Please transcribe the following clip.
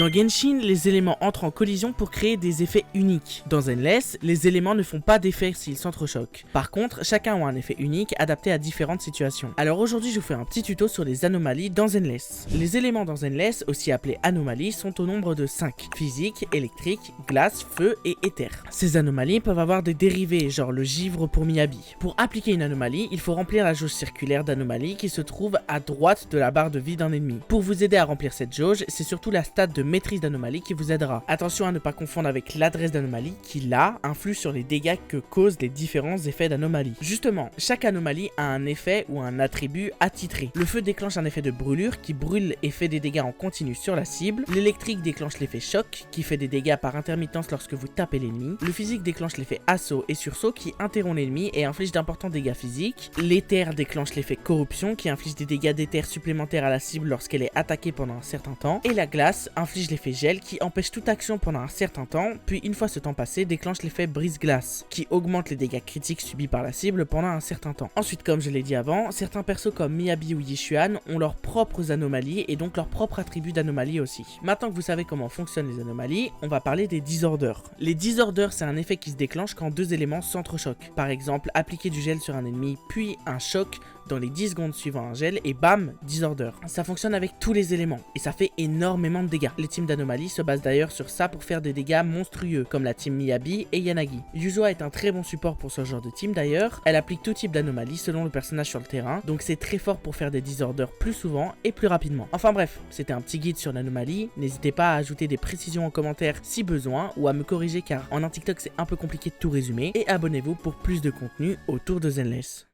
Dans Genshin, les éléments entrent en collision pour créer des effets uniques. Dans Zenless, les éléments ne font pas d'effet s'ils s'entrechoquent. Par contre, chacun a un effet unique adapté à différentes situations. Alors aujourd'hui, je vous fais un petit tuto sur les anomalies dans Zenless. Les éléments dans Zenless, aussi appelés anomalies, sont au nombre de 5. Physique, électrique, glace, feu et éther. Ces anomalies peuvent avoir des dérivés, genre le givre pour Miyabi. Pour appliquer une anomalie, il faut remplir la jauge circulaire d'anomalies qui se trouve à droite de la barre de vie d'un ennemi. Pour vous aider à remplir cette jauge, c'est surtout la stat de maîtrise d'anomalie qui vous aidera. Attention à ne pas confondre avec l'adresse d'anomalie qui, là, influe sur les dégâts que causent les différents effets d'anomalie. Justement, chaque anomalie a un effet ou un attribut attitré. Le feu déclenche un effet de brûlure qui brûle et fait des dégâts en continu sur la cible. L'électrique déclenche l'effet choc qui fait des dégâts par intermittence lorsque vous tapez l'ennemi. Le physique déclenche l'effet assaut et sursaut qui interrompt l'ennemi et inflige d'importants dégâts physiques. L'éther déclenche l'effet corruption qui inflige des dégâts d'éther supplémentaires à la cible lorsqu'elle est attaquée pendant un certain temps. Et la glace inflige l'effet gel qui empêche toute action pendant un certain temps, puis une fois ce temps passé déclenche l'effet brise-glace qui augmente les dégâts critiques subis par la cible pendant un certain temps. Ensuite, comme je l'ai dit avant, certains persos comme Miyabi ou Yishuan ont leurs propres anomalies et donc leurs propres attributs d'anomalie aussi. Maintenant que vous savez comment fonctionnent les anomalies, on va parler des disorders. Les disorders, c'est un effet qui se déclenche quand deux éléments s'entrechoquent. Par exemple, appliquer du gel sur un ennemi, puis un choc dans les 10 secondes suivant un gel et bam, disorder. Ça fonctionne avec tous les éléments et ça fait énormément de dégâts. Les teams d'anomalies se basent d'ailleurs sur ça pour faire des dégâts monstrueux comme la team Miyabi et Yanagi. Yuzua est un très bon support pour ce genre de team d'ailleurs. Elle applique tout type d'anomalies selon le personnage sur le terrain, donc c'est très fort pour faire des disorders plus souvent et plus rapidement. Enfin bref, c'était un petit guide sur l'anomalie. N'hésitez pas à ajouter des précisions en commentaire si besoin ou à me corriger car en un TikTok c'est un peu compliqué de tout résumer et abonnez-vous pour plus de contenu autour de Zenless.